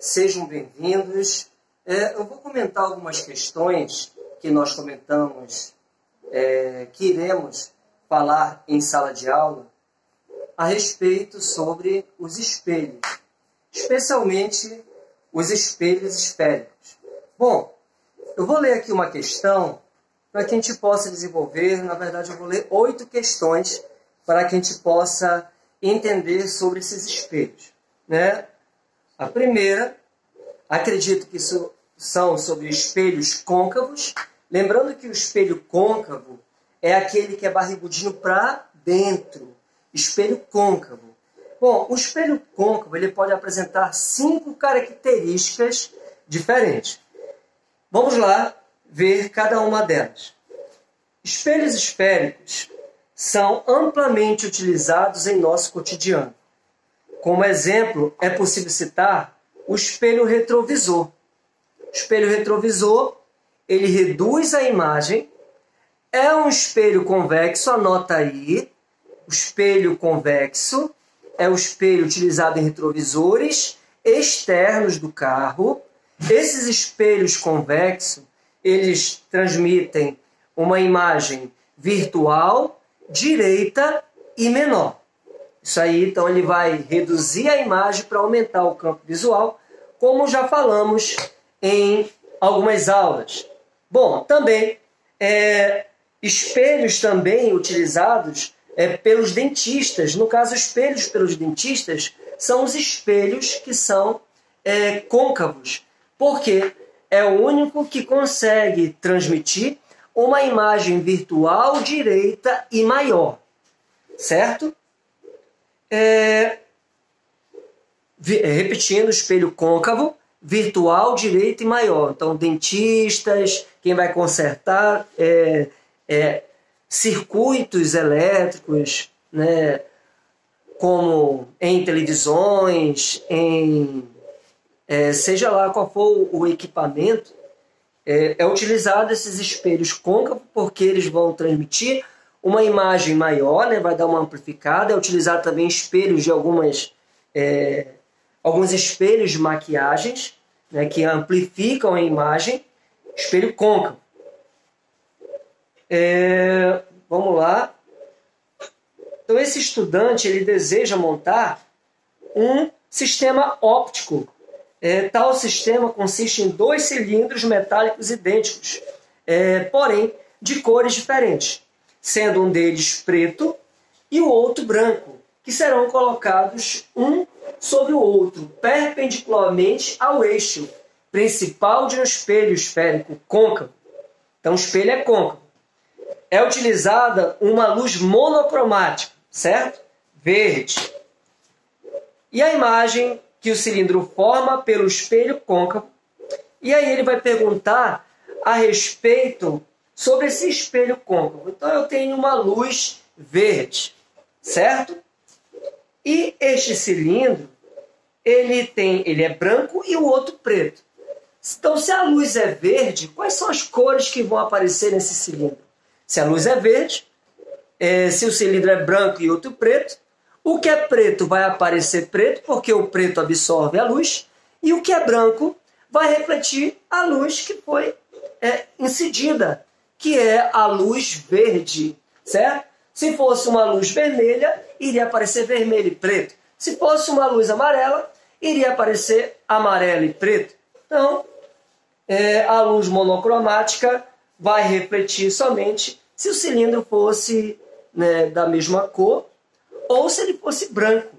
Sejam bem-vindos. Eu vou comentar algumas questões que nós comentamos, que iremos falar em sala de aula a respeito sobre os espelhos, especialmente os espelhos esféricos. Bom, eu vou ler aqui uma questão para que a gente possa desenvolver. Na verdade, eu vou ler 8 questões para que a gente possa entender sobre esses espelhos, né? A primeira, acredito que isso são sobre espelhos côncavos. Lembrando que o espelho côncavo é aquele que é barrigudinho para dentro. Espelho côncavo. Bom, o espelho côncavo ele pode apresentar 5 características diferentes. Vamos lá ver cada uma delas. Espelhos esféricos são amplamente utilizados em nosso cotidiano. Como exemplo, é possível citar o espelho retrovisor. O espelho retrovisor, ele reduz a imagem, é um espelho convexo, anota aí. O espelho convexo é o espelho utilizado em retrovisores externos do carro. Esses espelhos convexos, eles transmitem uma imagem virtual, direita e menor. Isso aí, então, ele vai reduzir a imagem para aumentar o campo visual, como já falamos em algumas aulas. Bom, também, espelhos também utilizados pelos dentistas. No caso, espelhos pelos dentistas são os espelhos que são côncavos, porque é o único que consegue transmitir uma imagem virtual direita e maior, certo? Repetindo, espelho côncavo, virtual, direito e maior. Então, dentistas, quem vai consertar circuitos elétricos, né, como em televisões, seja lá qual for o equipamento, é utilizado esses espelhos côncavos porque eles vão transmitir uma imagem maior, né, vai dar uma amplificada. É utilizado também espelhos de alguns espelhos de maquiagens, né, que amplificam a imagem. Espelho côncavo. Vamos lá. Então, esse estudante ele deseja montar um sistema óptico. Tal sistema consiste em 2 cilindros metálicos idênticos, porém de cores diferentes, sendo um deles preto e o outro branco, que serão colocados um sobre o outro, perpendicularmente ao eixo principal de um espelho esférico côncavo. Então, o espelho é côncavo. É utilizada uma luz monocromática, certo? Verde. E a imagem que o cilindro forma pelo espelho côncavo. E aí ele vai perguntar a respeito sobre esse espelho côncavo. Então eu tenho uma luz verde, certo? E este cilindro, ele é branco e o outro preto. Então, se a luz é verde, quais são as cores que vão aparecer nesse cilindro? Se a luz é verde, se o cilindro é branco e outro preto, o que é preto vai aparecer preto, porque o preto absorve a luz, e o que é branco vai refletir a luz que foi incidida, que é a luz verde, certo? Se fosse uma luz vermelha, iria aparecer vermelho e preto. Se fosse uma luz amarela, iria aparecer amarelo e preto. Então, a luz monocromática vai refletir somente se o cilindro fosse, né, da mesma cor, ou se ele fosse branco,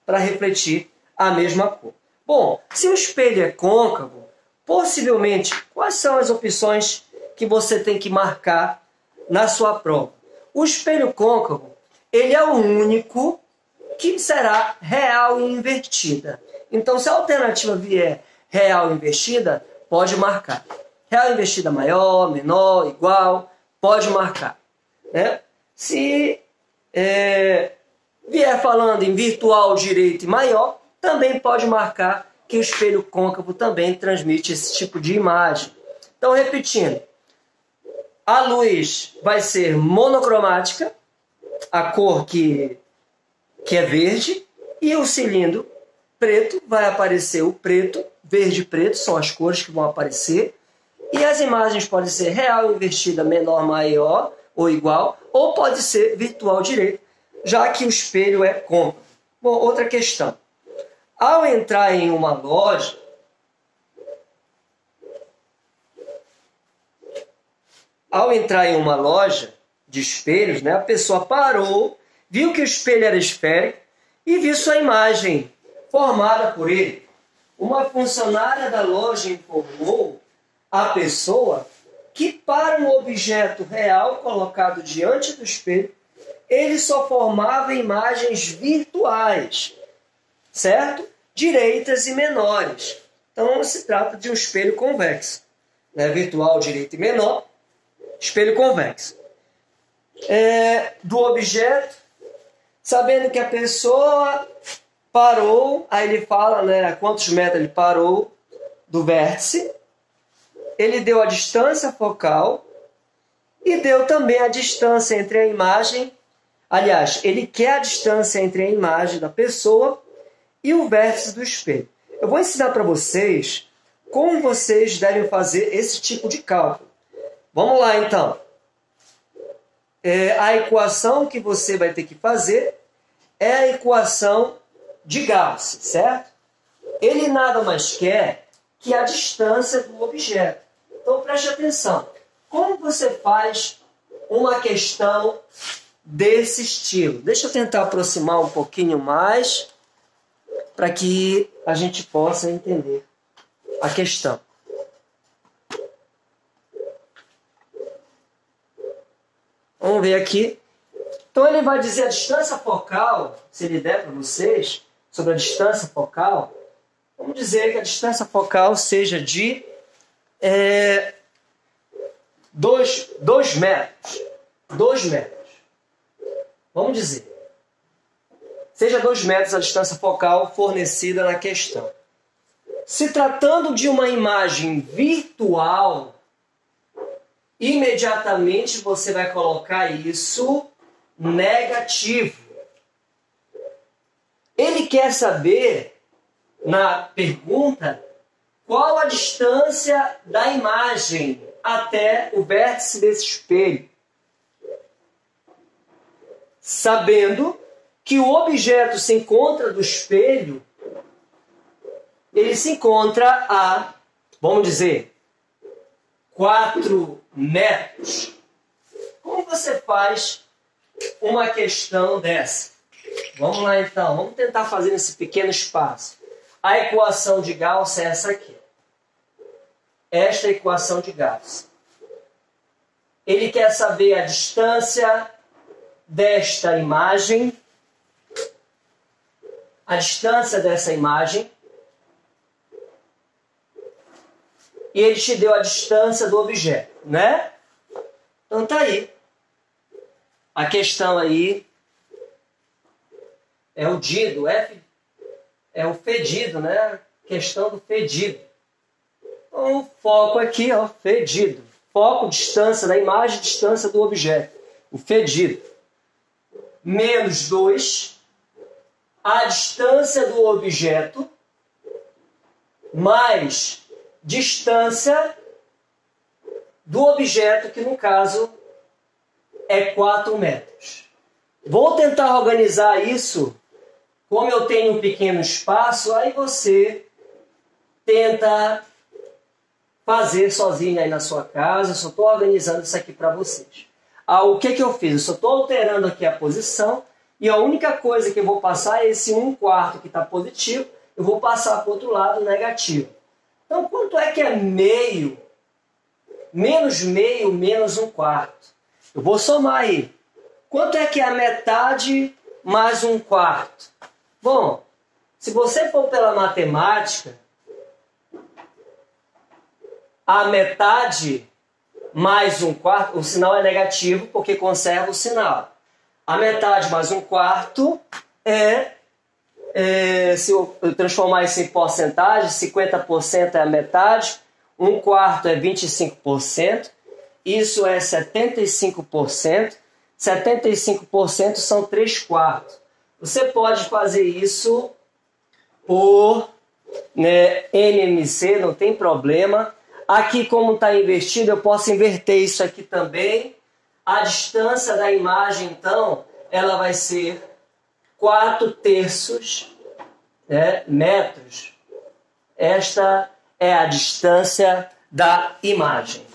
para refletir a mesma cor. Bom, se o espelho é côncavo, possivelmente, quais são as opções que você tem que marcar na sua prova? O espelho côncavo, ele é o único que será real e invertida. Então, se a alternativa vier real e invertida, pode marcar. Real e invertida maior, menor, igual, pode marcar, né? Se vier falando em virtual, direito e maior, também pode marcar que o espelho côncavo também transmite esse tipo de imagem. Então, repetindo, a luz vai ser monocromática, a cor que é verde, e o cilindro preto vai aparecer o preto verde e preto são as cores que vão aparecer. E as imagens podem ser real, invertida, menor, maior ou igual, ou pode ser virtual direito, já que o espelho é côncavo. Bom, outra questão. Ao entrar em uma loja, de espelhos, né, a pessoa parou, viu que o espelho era esférico e viu sua imagem formada por ele. Uma funcionária da loja informou a pessoa que para um objeto real colocado diante do espelho, ele só formava imagens virtuais, certo? Direitas e menores. Então se trata de um espelho convexo, né? Virtual, direito e menor, espelho convexo. Do objeto, sabendo que a pessoa parou, aí ele fala, né, a quantos metros ele parou do vértice, ele deu a distância focal e deu também a distância entre a imagem, aliás, ele quer a distância entre a imagem da pessoa e o vértice do espelho. Eu vou ensinar para vocês como vocês devem fazer esse tipo de cálculo. Vamos lá, então. A equação que você vai ter que fazer é a equação de Gauss, certo? Ele nada mais quer que a distância do objeto. Então, preste atenção. Como você faz uma questão desse estilo? Deixa eu tentar aproximar um pouquinho mais para que a gente possa entender a questão. Vamos ver aqui. Então ele vai dizer a distância focal, se ele der para vocês, sobre a distância focal, vamos dizer que a distância focal seja de 2 metros. 2 metros. Vamos dizer. Seja 2 metros a distância focal fornecida na questão. Se tratando de uma imagem virtual, imediatamente você vai colocar isso negativo. Ele quer saber, na pergunta, qual a distância da imagem até o vértice desse espelho. Sabendo que o objeto se encontra do espelho, ele se encontra a, vamos dizer, 4 metros. Como você faz uma questão dessa? Vamos lá então, vamos tentar fazer nesse pequeno espaço. A equação de Gauss é essa aqui. Esta é a equação de Gauss. Ele quer saber a distância desta imagem, a distância dessa imagem, e ele te deu a distância do objeto, né? Então tá aí. A questão aí é o dido, é o fedido, né? Questão do fedido. Então, o foco aqui, ó, fedido. Foco, distância da imagem, distância do objeto. O fedido. Menos 2, a distância do objeto, mais distância do objeto, que no caso é 4 metros. Vou tentar organizar isso. Como eu tenho um pequeno espaço, aí você tenta fazer sozinho aí na sua casa. Eu só estou organizando isso aqui para vocês. O que eu fiz? Eu só estou alterando aqui a posição e a única coisa que eu vou passar é esse 1/4 que está positivo, eu vou passar para o outro lado negativo. Então, quanto é que é meio? Menos meio, menos 1/4. Eu vou somar aí. Quanto é que é a metade mais 1/4? Bom, se você for pela matemática, a metade mais 1/4, o sinal é negativo porque conserva o sinal. A metade mais 1/4 se eu transformar isso em porcentagem, 50% é a metade, 1/4 é 25%, isso é 75%, 75% são 3/4. Você pode fazer isso por né, MMC, não tem problema. Aqui, como está invertido, eu posso inverter isso aqui também. A distância da imagem, então, ela vai ser 4/3, né, metros. Esta é a distância da imagem.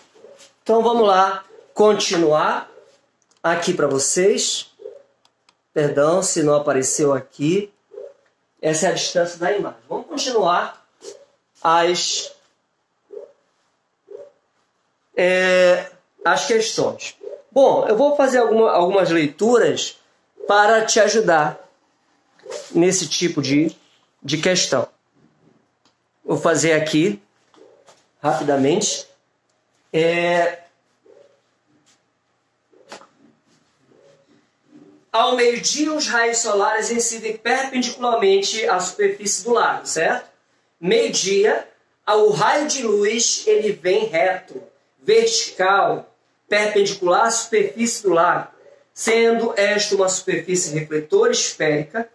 Então, vamos lá continuar aqui para vocês. Perdão se não apareceu aqui. Essa é a distância da imagem. Vamos continuar as questões. Bom, eu vou fazer algumas leituras para te ajudar nesse tipo de questão. Vou fazer aqui, rapidamente. Ao meio-dia, os raios solares incidem perpendicularmente à superfície do lago, certo? Meio-dia, o raio de luz ele vem reto, vertical, perpendicular à superfície do lago, sendo esta uma superfície refletora esférica.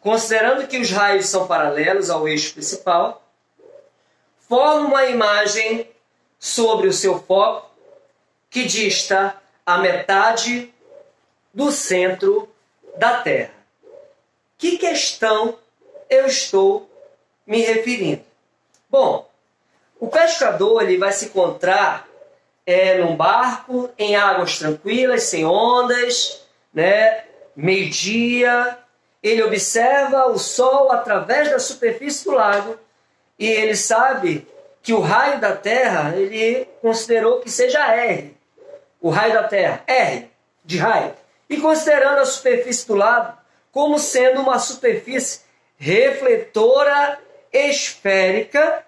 Considerando que os raios são paralelos ao eixo principal, forma uma imagem sobre o seu foco que dista a metade do centro da Terra. Que questão eu estou me referindo? Bom, o pescador ele vai se encontrar num barco, em águas tranquilas, sem ondas, né? Meio-dia, ele observa o Sol através da superfície do lago e ele sabe que o raio da Terra, ele considerou que seja R. O raio da Terra, R, de raio. E considerando a superfície do lago como sendo uma superfície refletora esférica,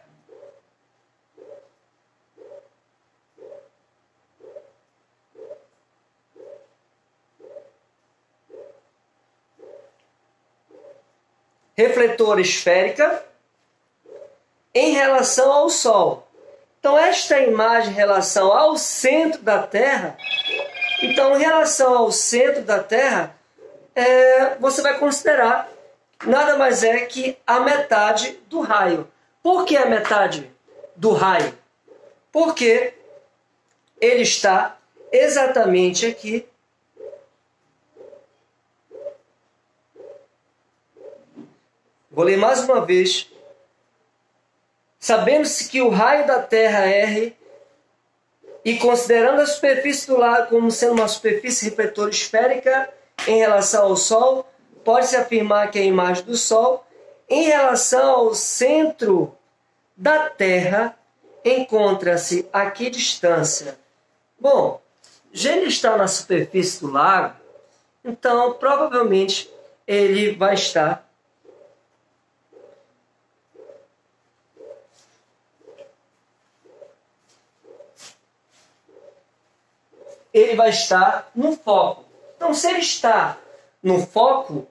em relação ao Sol. Então, esta imagem em relação ao centro da Terra, então, em relação ao centro da Terra, você vai considerar nada mais é que a metade do raio. Por que a metade do raio? Porque ele está exatamente aqui. Vou ler mais uma vez. Sabendo-se que o raio da Terra R, e considerando a superfície do lago como sendo uma superfície refletora esférica em relação ao Sol, pode-se afirmar que a imagem do Sol, em relação ao centro da Terra, encontra-se a que distância? Bom, já ele está na superfície do lago, então provavelmente ele vai estar no foco. Então, se ele está no foco,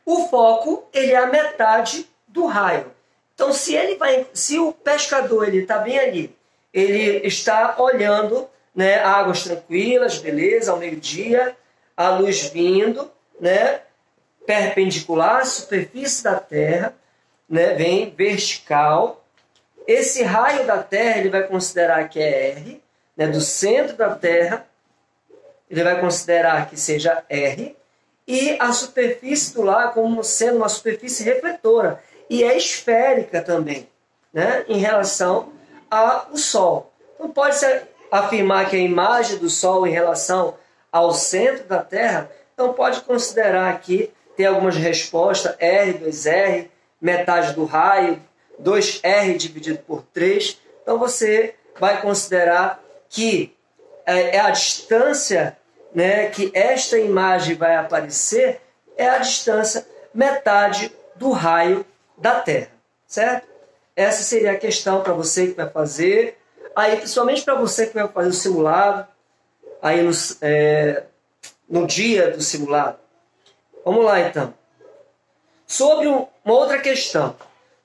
o foco ele é a metade do raio. Então, se o pescador ele está bem ali, ele está olhando, né, águas tranquilas, beleza, ao meio-dia, a luz vindo, né, perpendicular à superfície da Terra, né, vem vertical. Esse raio da Terra ele vai considerar que é R, né, do centro da Terra. Ele vai considerar que seja R, e a superfície do lago como sendo uma superfície refletora, e é esférica também, né, em relação ao Sol. Então pode-se afirmar que a imagem do Sol em relação ao centro da Terra, então pode considerar aqui, tem algumas respostas, R, 2R, metade do raio, 2R dividido por 3, então você vai considerar que é a distância, né, que esta imagem vai aparecer, é a distância metade do raio da Terra, certo? Essa seria a questão para você que vai fazer, aí principalmente para você que vai fazer o simulado, aí no dia do simulado. Vamos lá então. Sobre uma outra questão.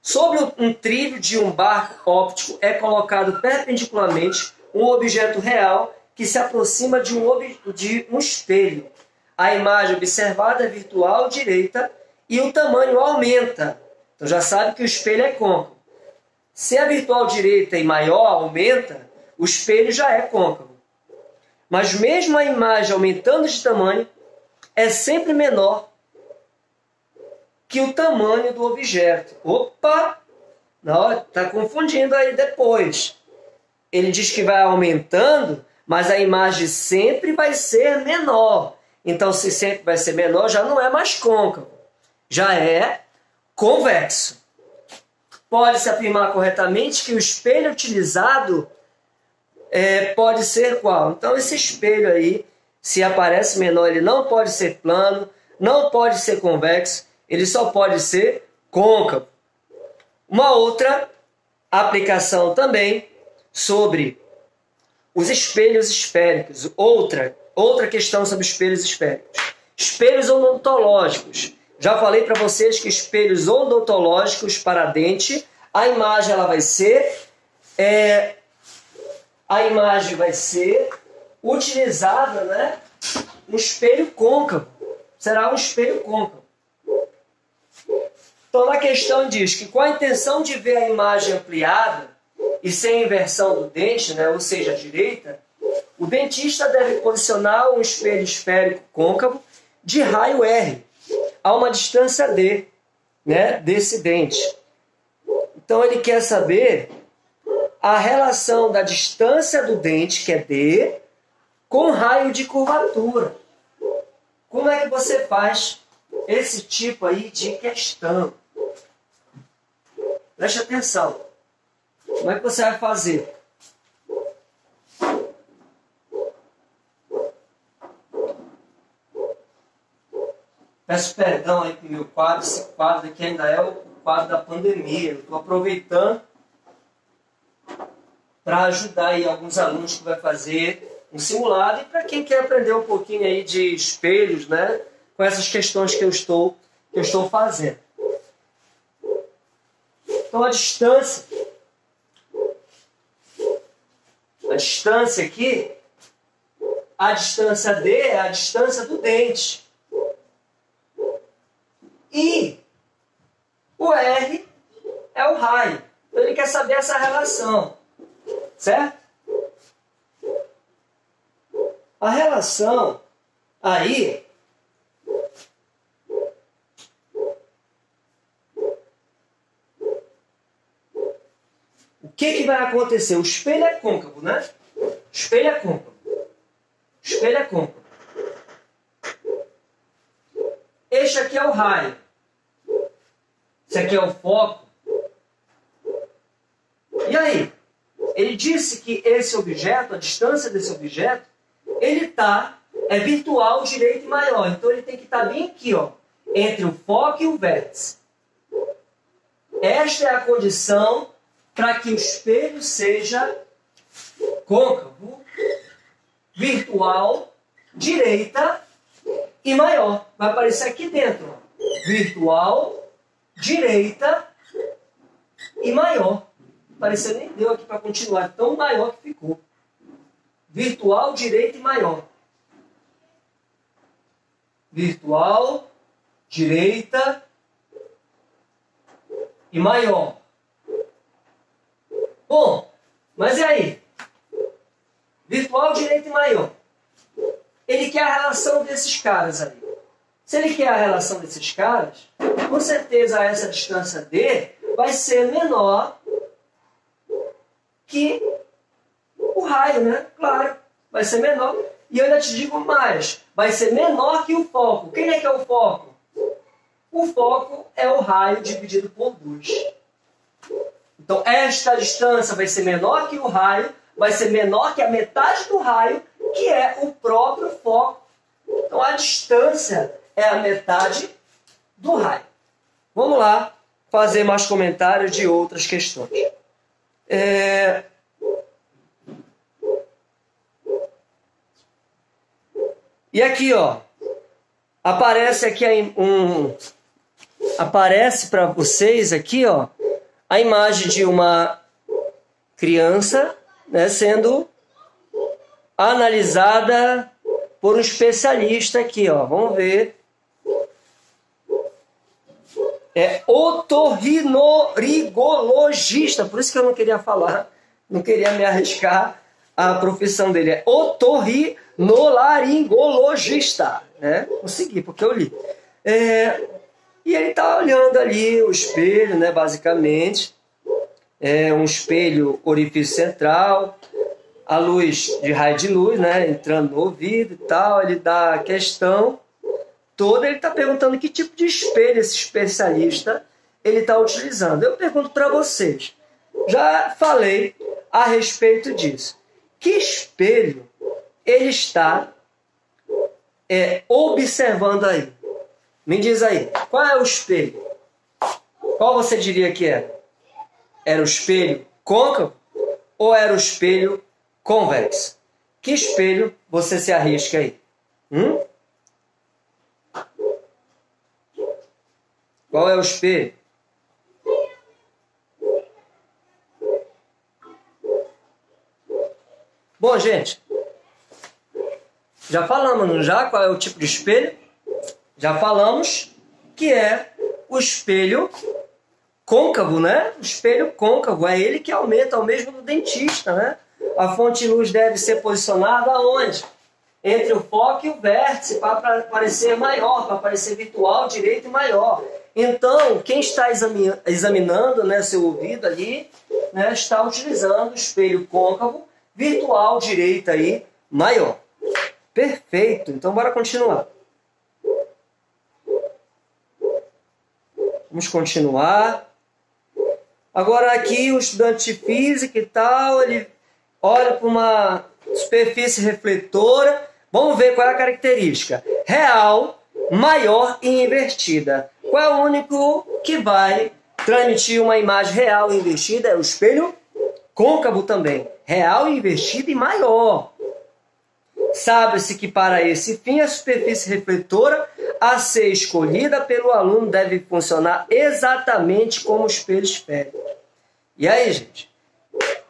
Sobre um trilho de um barco óptico é colocado perpendicularmente um objeto real que se aproxima de um espelho. A imagem observada é virtual direita e o tamanho aumenta. Então já sabe que o espelho é côncavo. Se a virtual direita e maior aumenta, o espelho já é côncavo. Mas mesmo a imagem aumentando de tamanho, é sempre menor que o tamanho do objeto. Opa! Está confundindo aí depois. Ele diz que vai aumentando, mas a imagem sempre vai ser menor. Então, se sempre vai ser menor, já não é mais côncavo. Já é convexo. Pode-se afirmar corretamente que o espelho utilizado pode ser qual? Então, esse espelho aí, se aparece menor, ele não pode ser plano, não pode ser convexo, ele só pode ser côncavo. Uma outra aplicação também sobre os espelhos esféricos. Outra questão sobre espelhos esféricos. Espelhos odontológicos. Já falei para vocês que espelhos odontológicos para dente, a imagem ela vai ser utilizada, né? Um espelho côncavo. Será um espelho côncavo. Então, na questão diz que com a intenção de ver a imagem ampliada e sem inversão do dente, né, ou seja, à direita, o dentista deve posicionar um espelho esférico côncavo de raio R a uma distância D, né, desse dente. Então, ele quer saber a relação da distância do dente, que é D, com o raio de curvatura. Como é que você faz esse tipo aí de questão? Preste atenção. Como é que você vai fazer? Peço perdão aí pelo meu quadro. Esse quadro aqui ainda é o quadro da pandemia. Eu estou aproveitando para ajudar aí alguns alunos que vai fazer um simulado e para quem quer aprender um pouquinho aí de espelhos, né? Com essas questões que eu estou fazendo. Então a distância aqui, a distância D é a distância do dente. E o R é o raio. Então ele quer saber essa relação. Certo? A relação aí o que vai acontecer? O espelho é côncavo, né? O espelho é côncavo. O espelho é côncavo. Este aqui é o raio. Esse aqui é o foco. E aí? Ele disse que esse objeto, a distância desse objeto, ele é virtual, direito e maior. Então ele tem que estar bem aqui, ó, entre o foco e o vértice. Esta é a condição para que o espelho seja côncavo, virtual, direita e maior. Vai aparecer aqui dentro, ó. Virtual, direita e maior. Parecer nem deu aqui para continuar, tão maior que ficou. Virtual, direita e maior. Virtual, direita e maior. Bom, mas e aí? Virtual, direita e maior. Ele quer a relação desses caras aí. Se ele quer a relação desses caras, com certeza essa distância D vai ser menor que o raio, né? Claro, vai ser menor. E eu ainda te digo mais, vai ser menor que o foco. Quem é que é o foco? O foco é o raio dividido por 2. Então, esta distância vai ser menor que o raio, vai ser menor que a metade do raio, que é o próprio foco. Então, a distância é a metade do raio. Vamos lá fazer mais comentários de outras questões. E aqui, ó, aparece aqui aparece para vocês aqui, ó, a imagem de uma criança, né, sendo analisada por um especialista aqui, ó. Vamos ver. É otorrinolaringologista. Por isso que eu não queria falar, não queria me arriscar a profissão dele. É otorrinolaringologista. Né? Consegui, porque eu li. E ele está olhando ali o espelho, né, basicamente. É um espelho orifício central. A luz de raio de luz, né, entrando no ouvido e tal. Ele dá a questão toda, ele está perguntando que tipo de espelho esse especialista ele está utilizando. Eu pergunto para vocês, já falei a respeito disso. Que espelho ele está observando aí? Me diz aí, qual é o espelho? Qual você diria que era? Era o espelho côncavo ou era o espelho convexo? Que espelho você se arrisca aí? Qual é o espelho? Bom, gente, já falamos, já qual é o tipo de espelho? Já falamos que é o espelho côncavo, né? O espelho côncavo, é ele que aumenta, é o mesmo do dentista, né? A fonte de luz deve ser posicionada aonde? Entre o foco e o vértice, para parecer maior, para parecer virtual, direito e maior. Então, quem está examinando, né, seu ouvido ali, né, está utilizando o espelho côncavo, virtual, direito aí, maior. Perfeito. Então, bora continuar. Vamos continuar. Agora aqui o estudante de física e tal, ele olha para uma superfície refletora. Vamos ver qual é a característica. Real, maior e invertida. Qual é o único que vai transmitir uma imagem real e invertida? É o espelho côncavo também. Real, invertido e maior. Sabe-se que para esse fim a superfície refletora a ser escolhida pelo aluno deve funcionar exatamente como o espelho esférico. E aí, gente?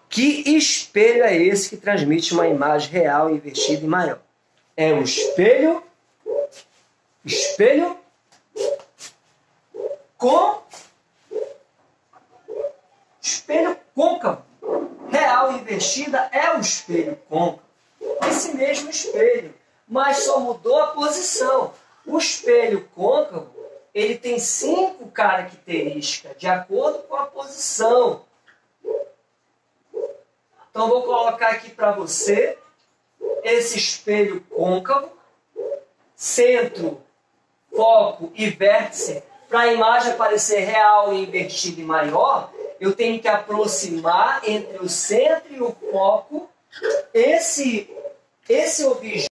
Que espelho é esse que transmite uma imagem real, invertida e maior? É o espelho côncavo. Real e invertida é o espelho côncavo. Esse mesmo espelho, mas só mudou a posição. O espelho côncavo, ele tem 5 características de acordo com a posição. Então, vou colocar aqui para você esse espelho côncavo, centro, foco e vértice. Para a imagem aparecer real e invertida e maior, eu tenho que aproximar entre o centro e o foco esse objeto.